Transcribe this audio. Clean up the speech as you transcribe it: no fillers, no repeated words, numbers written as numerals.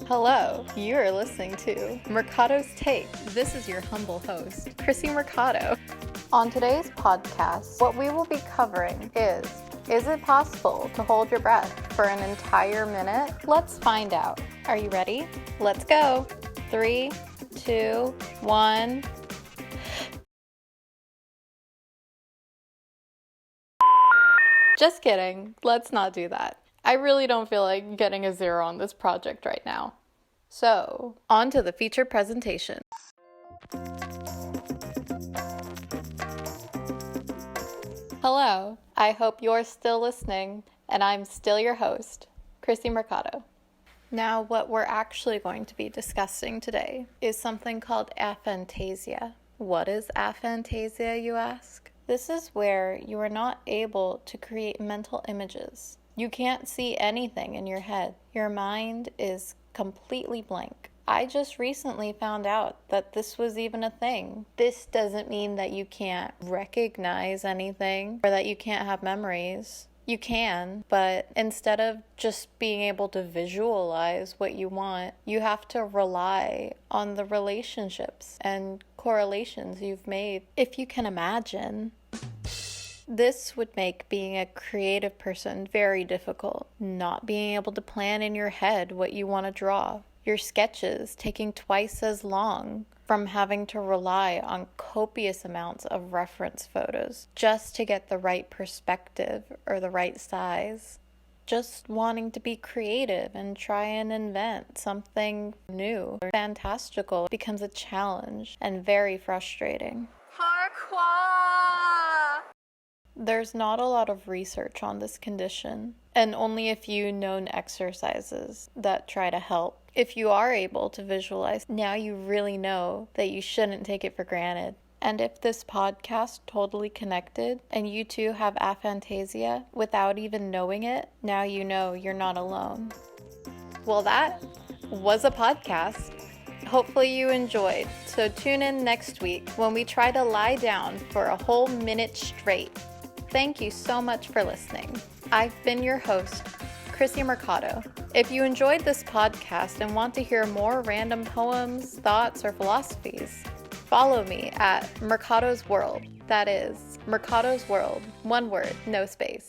Hello, you are listening to Mercado's Take. This is your humble host, Chrissy Mercado. On today's podcast, what we will be covering is it possible to hold your breath for an entire minute? Let's find out. Are you ready? Let's go. 3, 2, 1. Just kidding. Let's not do that. I really don't feel like getting a 0 on this project right now. So, on to the feature presentation. Hello, I hope you're still listening, and I'm still your host, Chrissy Mercado. Now, what we're actually going to be discussing today is something called aphantasia. What is aphantasia, you ask? This is where you are not able to create mental images. You can't see anything in your head. Your mind is completely blank. I just recently found out that this was even a thing. This doesn't mean that you can't recognize anything or that you can't have memories. You can, but instead of just being able to visualize what you want, you have to rely on the relationships and correlations you've made. If you can imagine, this would make being a creative person very difficult. Not being able to plan in your head what you want to draw. Your sketches taking twice as long from having to rely on copious amounts of reference photos just to get the right perspective or the right size. Just wanting to be creative and try and invent something new or fantastical becomes a challenge and very frustrating. There's not a lot of research on this condition, and only a few known exercises that try to help. If you are able to visualize, now you really know that you shouldn't take it for granted. And if this podcast totally connected and you too have aphantasia without even knowing it, now you know you're not alone. Well, that was a podcast. Hopefully you enjoyed. So tune in next week when we try to lie down for a whole minute straight. Thank you so much for listening. I've been your host, Chrissy Mercado. If you enjoyed this podcast and want to hear more random poems, thoughts, or philosophies, follow me at Mercado's World. That is Mercado's World, one word, no space.